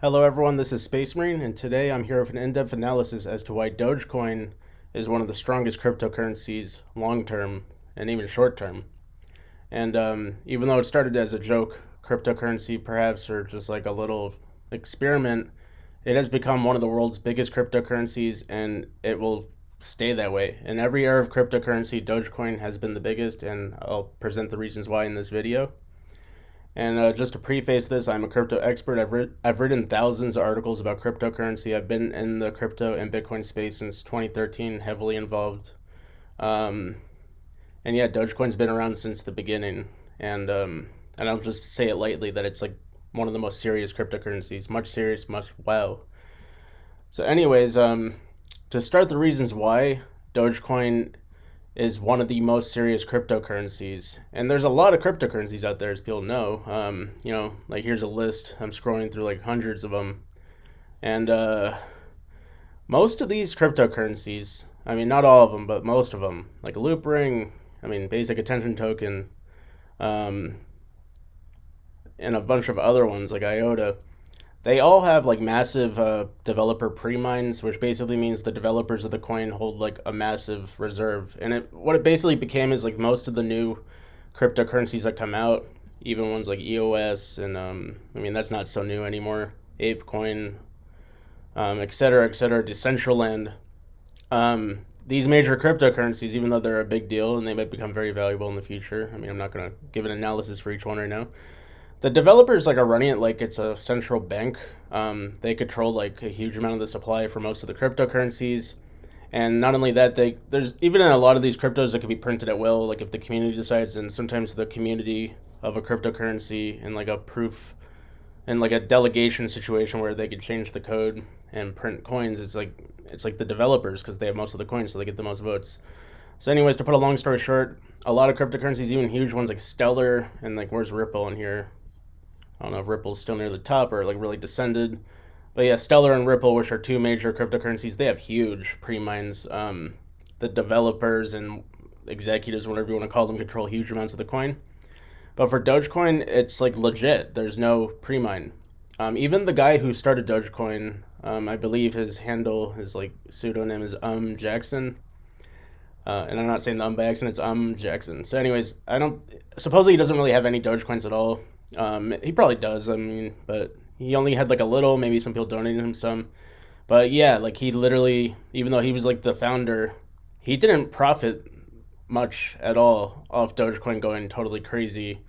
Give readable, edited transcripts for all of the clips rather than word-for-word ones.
Hello everyone, this is Space Marine, and today I'm here with an in-depth analysis as to why Dogecoin is one of the strongest cryptocurrencies long-term and even short-term. And even though it started as a joke cryptocurrency perhaps, or just like a little experiment, it has become one of the world's biggest cryptocurrencies and it will stay that way. In every era of cryptocurrency, Dogecoin has been the biggest, and I'll present the reasons why in this video. And just to preface this, I'm a crypto expert. I've written thousands of articles about cryptocurrency. I've been in the crypto and Bitcoin space since 2013, heavily involved. Um, and yeah, Dogecoin's been around since the beginning. And I'll just say it lightly that it's like one of the most serious cryptocurrencies. Much serious, much wow. So, anyways, to start the reasons why Dogecoin is one of the most serious cryptocurrencies. And there's a lot of cryptocurrencies out there, as people know. Like here's a list. I'm scrolling through like hundreds of them. And most of these cryptocurrencies, I mean, not all of them, but most of them, like Loop Ring, I mean, Basic Attention Token, um, and a bunch of other ones like IOTA, they all have like massive developer premines, which basically means the developers of the coin hold like a massive reserve. And what it basically became is like most of the new cryptocurrencies that come out, even ones like EOS and I mean that's not so new anymore, ApeCoin, et cetera, Decentraland. These major cryptocurrencies, even though they're a big deal and they might become very valuable in the future, I mean I'm not gonna give an analysis for each one right now. The developers like are running it like it's a central bank. They control like a huge amount of the supply for most of the cryptocurrencies, and not only that, there's even in a lot of these cryptos that can be printed at will. Like if the community decides, and sometimes the community of a cryptocurrency in like a proof and like a delegation situation where they could change the code and print coins. It's like the developers because they have most of the coins, so they get the most votes. So, anyways, to put a long story short, a lot of cryptocurrencies, even huge ones like Stellar and like where's Ripple in here? I don't know if Ripple's still near the top or like really descended. But yeah, Stellar and Ripple, which are two major cryptocurrencies, they have huge premines. The developers and executives, whatever you want to call them, control huge amounts of the coin. But for Dogecoin, it's like legit. There's no premine. Even the guy who started Dogecoin, I believe his handle, his like pseudonym is Jackson. And I'm not saying the by accident, it's Jackson. So, anyways, I don't. Supposedly, he doesn't really have any Dogecoins at all. He probably does. I mean, but he only had like a little. Maybe some people donated him some. But yeah, like he literally, even though he was like the founder, he didn't profit much at all off Dogecoin going totally crazy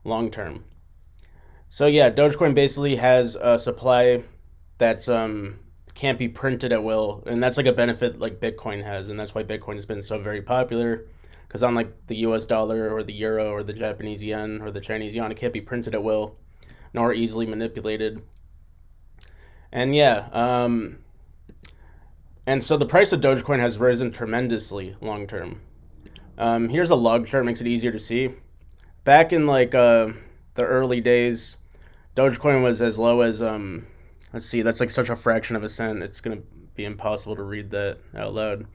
long term. So yeah, Dogecoin basically has a supply that's can't be printed at will, and that's like a benefit like Bitcoin has, and that's why Bitcoin has been so very popular. Because unlike the U.S. dollar or the euro or the Japanese yen or the Chinese yuan, it can't be printed at will, nor easily manipulated. And yeah, and so the price of Dogecoin has risen tremendously long term. Here's a log chart, makes it easier to see. Back in like the early days, Dogecoin was as low as let's see, that's like such a fraction of a cent. It's gonna be impossible to read that out loud.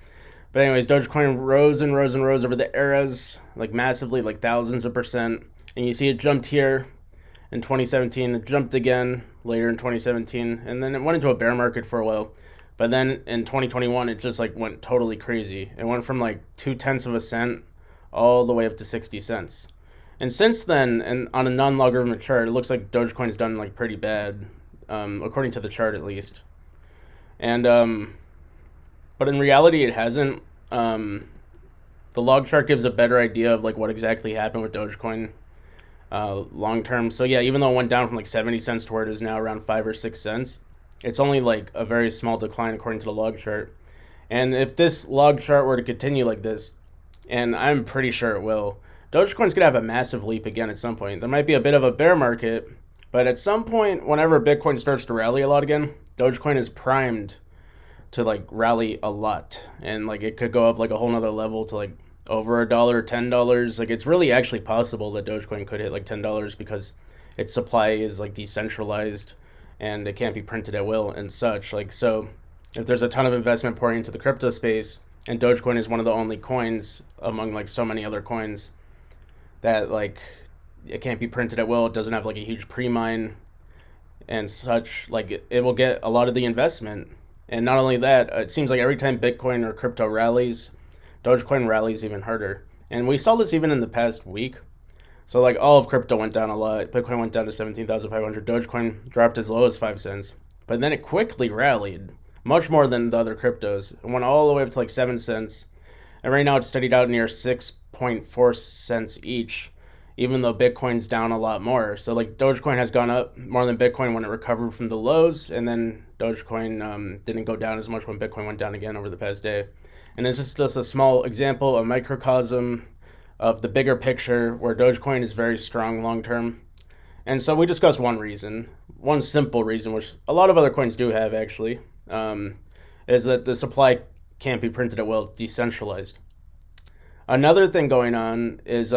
But anyways, Dogecoin rose and rose and rose over the eras, like massively, like thousands of percent. And you see it jumped here in 2017. It jumped again later in 2017, and then it went into a bear market for a while. But then in 2021, it just like went totally crazy. It went from like 2/10 of a cent all the way up to 60 cents. And since then, and on a non-logarithmic chart, it looks like Dogecoin's done like pretty bad, according to the chart at least. And but in reality, it hasn't. The log chart gives a better idea of like what exactly happened with Dogecoin long term. So yeah, even though it went down from like 70 cents to where it is now around 5 or 6 cents, it's only like a very small decline according to the log chart. And if this log chart were to continue like this, and I'm pretty sure it will, Dogecoin's gonna have a massive leap again at some point. There might be a bit of a bear market, but at some point, whenever Bitcoin starts to rally a lot again, Dogecoin is primed to like rally a lot, and like it could go up like a whole nother level to like over $1, $10. Like it's really actually possible that Dogecoin could hit like $10 because its supply is like decentralized and it can't be printed at will and such. Like so, if there's a ton of investment pouring into the crypto space, and Dogecoin is one of the only coins among like so many other coins that like it can't be printed at will. It doesn't have like a huge pre-mine. and such, like it will get a lot of the investment. And not only that, it seems like every time Bitcoin or crypto rallies, Dogecoin rallies even harder. And we saw this even in the past week. So like all of crypto went down a lot. Bitcoin went down to 17,500. Dogecoin dropped as low as 5 cents. But then it quickly rallied, much more than the other cryptos. It went all the way up to like 7 cents. And right now it's steadied out near 6.4 cents each, even though Bitcoin's down a lot more. So like Dogecoin has gone up more than Bitcoin when it recovered from the lows, and then Dogecoin didn't go down as much when Bitcoin went down again over the past day. And it's just a small example, a microcosm of the bigger picture where Dogecoin is very strong long term. And so we discussed one simple reason, which a lot of other coins do have actually, is that the supply can't be printed at will, decentralized. Another thing going on is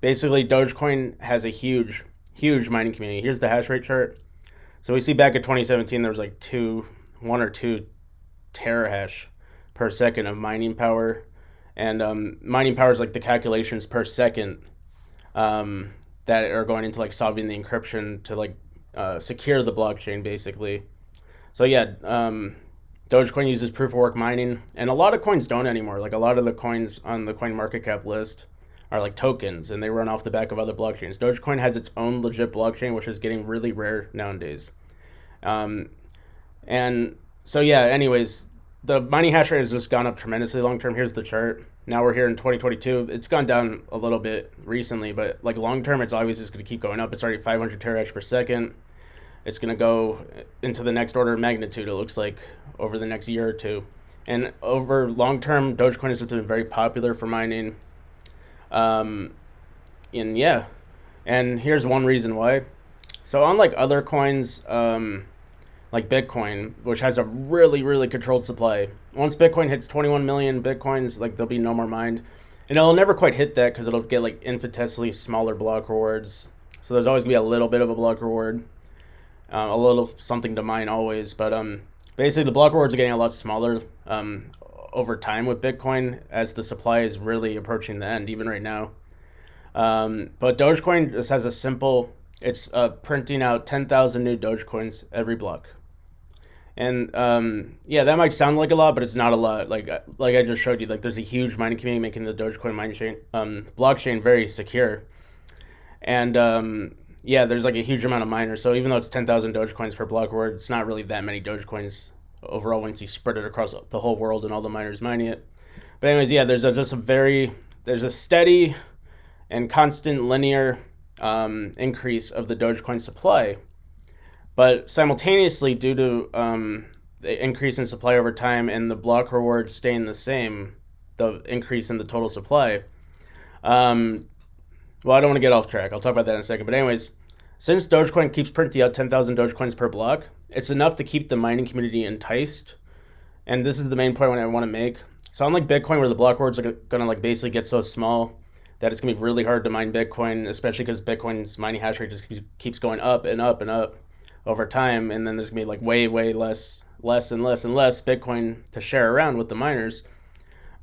basically Dogecoin has a huge mining community. Here's the hash rate chart. So we see back in 2017 there was like 1 or 2 terahash per second of mining power, and mining power is like the calculations per second that are going into like solving the encryption to like secure the blockchain basically. So yeah, Dogecoin uses proof of work mining, and a lot of coins don't anymore. Like a lot of the coins on the coin market cap list are like tokens, and they run off the back of other blockchains. Dogecoin has its own legit blockchain, which is getting really rare nowadays. And so yeah, anyways, the mining hash rate has just gone up tremendously long term. Here's the chart. Now we're here in 2022. It's gone down a little bit recently, but like long term, it's always just going to keep going up. It's already 500 terahash per second. It's going to go into the next order of magnitude, it looks like, over the next year or two. And over long term, Dogecoin has been very popular for mining. And yeah, and here's one reason why. So unlike other coins, like Bitcoin, which has a really controlled supply, once Bitcoin hits 21 million Bitcoins, like there'll be no more mined. And it'll never quite hit that because it'll get like infinitesimally smaller block rewards. So there's always gonna be a little bit of a block reward, a little something to mine always. But basically the block rewards are getting a lot smaller over time with Bitcoin as the supply is really approaching the end, even right now. But Dogecoin just has a simple, it's printing out 10,000 new Dogecoins every block. And yeah, that might sound like a lot, but it's not a lot. Like I just showed you, like there's a huge mining community making the Dogecoin mining chain, blockchain very secure. And yeah, there's like a huge amount of miners. So even though it's 10,000 Dogecoins per block reward, it's not really that many Dogecoins overall once you spread it across the whole world and all the miners mining it. But anyways, yeah, there's a steady and constant linear increase of the Dogecoin supply. But simultaneously, due to the increase in supply over time and the block rewards staying the same, the increase in the total supply. Well, I don't want to get off track. I'll talk about that in a second. But anyways, since Dogecoin keeps printing out 10,000 Dogecoins per block, it's enough to keep the mining community enticed. And this is the main point I want to make. So unlike Bitcoin, where the block rewards are going to like basically get so small that it's going to be really hard to mine Bitcoin, especially because Bitcoin's mining hash rate just keeps going up and up and up over time. And then there's going to be like way less Bitcoin to share around with the miners.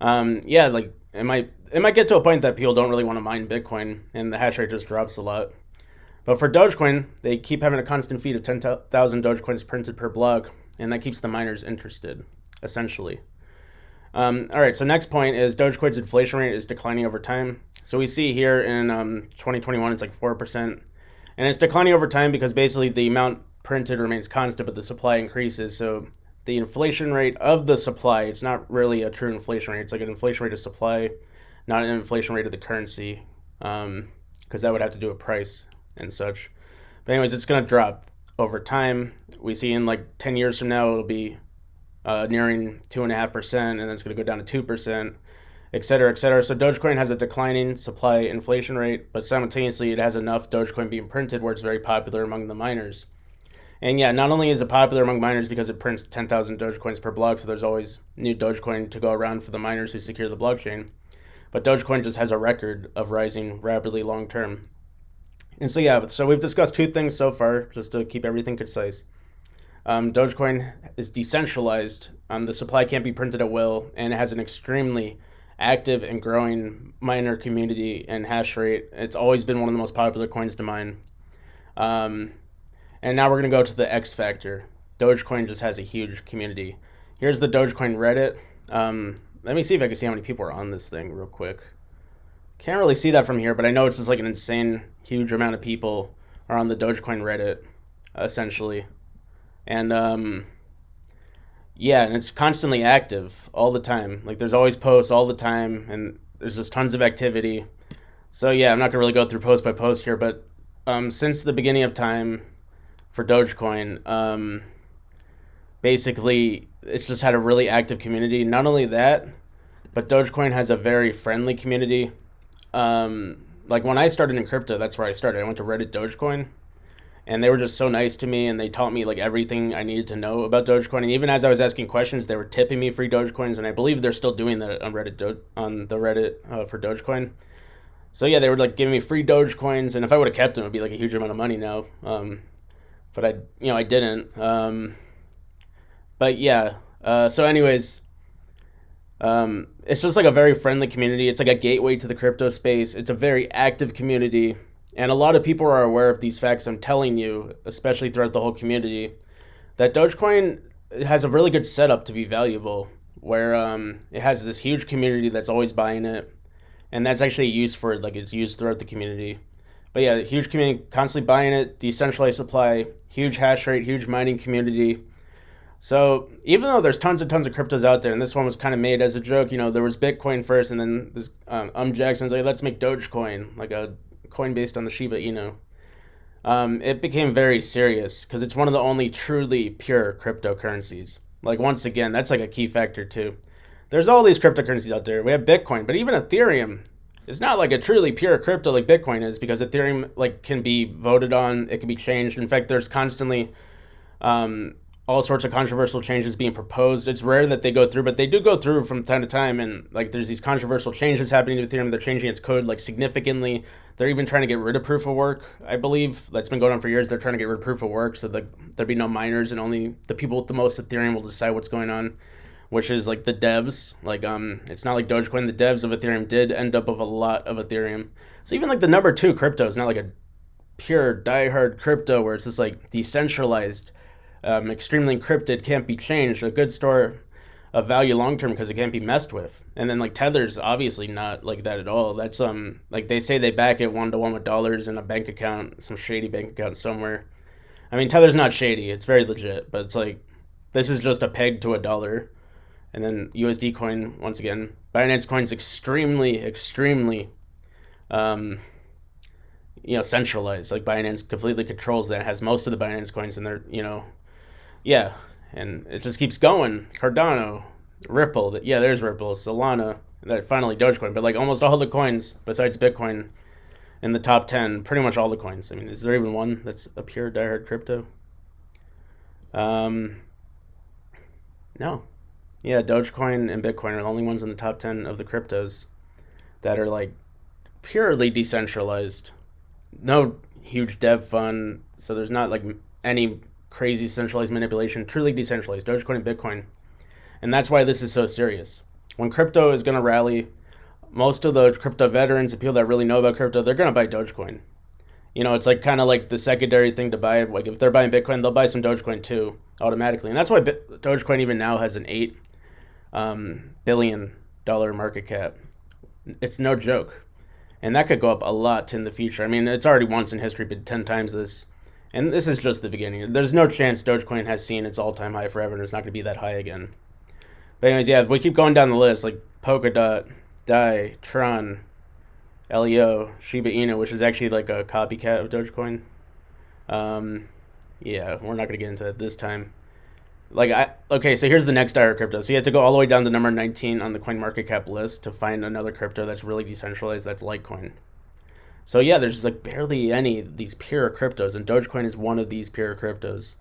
Yeah, like it might get to a point that people don't really want to mine Bitcoin and the hash rate just drops a lot. But for Dogecoin, they keep having a constant feed of 10,000 Dogecoins printed per block, and that keeps the miners interested, essentially. All right, so next point is Dogecoin's inflation rate is declining over time. So we see here in 2021, it's like 4%. And it's declining over time because basically the amount printed remains constant, but the supply increases. So the inflation rate of the supply, it's not really a true inflation rate. It's like an inflation rate of supply, not an inflation rate of the currency, because that would have to do with price and such. But anyways, it's going to drop over time. We see in like 10 years from now, it'll be nearing 2.5%, and then it's going to go down to 2%, et cetera, et cetera. So Dogecoin has a declining supply inflation rate, but simultaneously it has enough Dogecoin being printed where it's very popular among the miners. And yeah, not only is it popular among miners because it prints 10,000 Dogecoins per block, so there's always new Dogecoin to go around for the miners who secure the blockchain, but Dogecoin just has a record of rising rapidly long term. And so yeah, so we've discussed two things so far, just to keep everything concise. Dogecoin is decentralized. The supply can't be printed at will, and it has an extremely active and growing miner community and hash rate. It's always been one of the most popular coins to mine. And And now we're going to go to the X factor. Dogecoin just has a huge community. Here's the Dogecoin Reddit. Let me see if I can see how many people are on this thing real quick. Can't really see that from here, but I know it's just like an insane, huge amount of people are on the Dogecoin Reddit, essentially. And yeah, and it's constantly active all the time. Like there's always posts all the time, and there's just tons of activity. So yeah, I'm not gonna really go through post by post here, but since the beginning of time for Dogecoin, basically it's just had a really active community. Not only that, but Dogecoin has a very friendly community. Like when I started in crypto, that's where I started. I went to Reddit Dogecoin, and they were just so nice to me, and they taught me like everything I needed to know about Dogecoin. And even as I was asking questions, they were tipping me free Dogecoins, and I believe they're still doing that on Reddit on the Reddit for Dogecoin. So yeah, they were like giving me free Dogecoins, and if I would have kept them, it would be like a huge amount of money now. But I didn't. But yeah. So anyways, it's just like a very friendly community. It's like a gateway to the crypto space. It's a very active community. And a lot of people are aware of these facts I'm telling you, especially throughout the whole community, that Dogecoin has a really good setup to be valuable, where it has this huge community that's always buying it. And that's actually used for, like, it's used throughout the community. But yeah, huge community, constantly buying it, decentralized supply, huge hash rate, huge mining community. So even though there's tons and tons of cryptos out there, and this one was kind of made as a joke, there was Bitcoin first, and then this Jackson's like, let's make Dogecoin, like a coin based on the Shiba Inu. It became very serious because it's one of the only truly pure cryptocurrencies. Like, once again, that's like a key factor too. There's all these cryptocurrencies out there. We have Bitcoin, but even Ethereum is not like a truly pure crypto like Bitcoin is, because Ethereum like can be voted on, it can be changed. In fact, there's constantly all sorts of controversial changes being proposed. It's rare that they go through, but they do go through from time to time. And like, there's these controversial changes happening to Ethereum. They're changing its code like significantly. They're even trying to get rid of proof of work. I believe that's been going on for years. They're trying to get rid of proof of work so that there'd be no miners, and only the people with the most Ethereum will decide what's going on, which is like the devs. Like, it's not like Dogecoin. The devs of Ethereum did end up with a lot of Ethereum. So even like the number 2 crypto is not like a pure diehard crypto where it's just like decentralized, extremely encrypted, can't be changed, a good store of value long term because it can't be messed with. And then like Tether's obviously not like that at all. That's like they say they back it 1-to-1 with dollars in a bank account, some shady bank account somewhere. I mean, Tether's not shady, it's very legit, but it's like, this is just a peg to a dollar. And then USD coin, once again, Binance coin's extremely centralized. Like, Binance completely controls that, has most of the Binance coins, and they're yeah, and it just keeps going. Cardano, Ripple, there's Ripple, Solana, and then finally Dogecoin. But like almost all the coins besides Bitcoin in the top 10, pretty much all the coins. I mean, is there even one that's a pure diehard crypto? No. Yeah, Dogecoin and Bitcoin are the only ones in the top 10 of the cryptos that are like purely decentralized. No huge dev fund, so there's not like any crazy centralized manipulation. Truly decentralized, Dogecoin and Bitcoin. And that's why this is so serious. When crypto is going to rally, most of the crypto veterans and people that really know about crypto, they're going to buy Dogecoin. It's like kind of like the secondary thing to buy. Like, if they're buying Bitcoin, they'll buy some Dogecoin too, automatically. And that's why Dogecoin even now has an $8 billion market cap. It's no joke. And that could go up a lot in the future. I mean, it's already once in history been 10 times this. And this is just the beginning. There's no chance Dogecoin has seen its all-time high forever, and it's not going to be that high again. But anyways, yeah, if we keep going down the list, like Polkadot, Dai, Tron, LEO, Shiba Inu, which is actually like a copycat of Dogecoin. Yeah, we're not going to get into that this time. Okay, so here's the next diehard crypto. So you have to go all the way down to number 19 on the CoinMarketCap list to find another crypto that's really decentralized. That's Litecoin. So yeah, there's like barely any of these pure cryptos, and Dogecoin is one of these pure cryptos.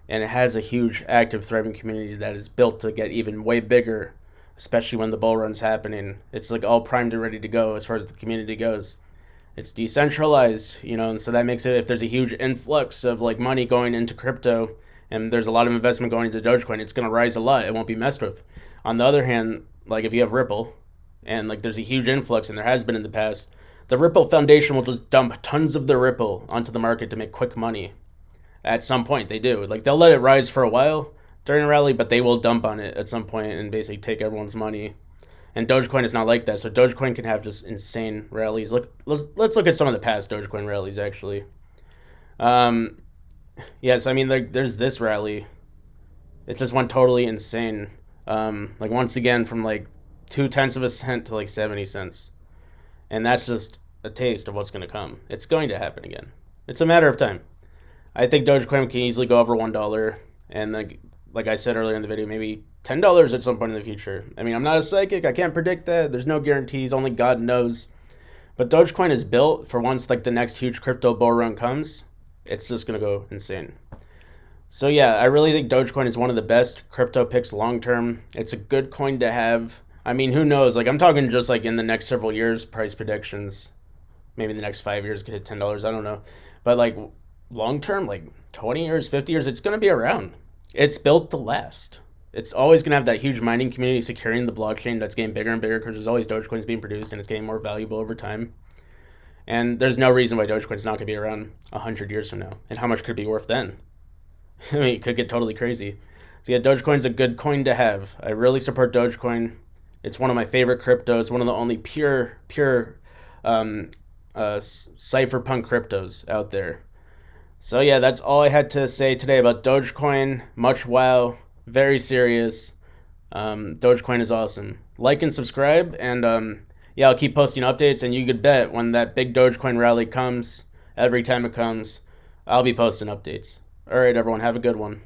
And it has a huge, active, thriving community that is built to get even way bigger, especially when the bull run's happening. It's like all primed and ready to go as far as the community goes. It's decentralized, and so that makes it, if there's a huge influx of like money going into crypto, and there's a lot of investment going into Dogecoin, it's going to rise a lot. It won't be messed with. On the other hand, like if you have Ripple, and like there's a huge influx, and there has been in the past, the Ripple Foundation will just dump tons of the Ripple onto the market to make quick money. At some point, they do. Like, they'll let it rise for a while during a rally, but they will dump on it at some point and basically take everyone's money. And Dogecoin is not like that. So Dogecoin can have just insane rallies. Let's look at some of the past Dogecoin rallies, actually. Yes, I mean, there's this rally. It just went totally insane. Like, once again, from like 0.2 of a cent to like 70 cents. And that's just a taste of what's going to come. It's going to happen again. It's a matter of time. I think Dogecoin can easily go over $1. And like I said earlier in the video, maybe $10 at some point in the future. I mean, I'm not a psychic. I can't predict that. There's no guarantees. Only God knows. But Dogecoin is built for once like the next huge crypto bull run comes. It's just going to go insane. So yeah, I really think Dogecoin is one of the best crypto picks long term. It's a good coin to have. I mean, who knows? Like, I'm talking just like in the next several years, price predictions. Maybe the next 5 years could hit $10. I don't know. But like long term, like 20 years, 50 years, it's going to be around. It's built to last. It's always going to have that huge mining community securing the blockchain that's getting bigger and bigger because there's always Dogecoins being produced and it's getting more valuable over time. And there's no reason why Dogecoin's not going to be around 100 years from now. And how much could it be worth then? I mean, it could get totally crazy. So yeah, Dogecoin's a good coin to have. I really support Dogecoin. It's one of my favorite cryptos, one of the only pure cypherpunk cryptos out there. So yeah, that's all I had to say today about Dogecoin. Much wow, very serious. Dogecoin is awesome. Like and subscribe, and yeah, I'll keep posting updates, and you could bet when that big Dogecoin rally comes, every time it comes, I'll be posting updates. All right, everyone, have a good one.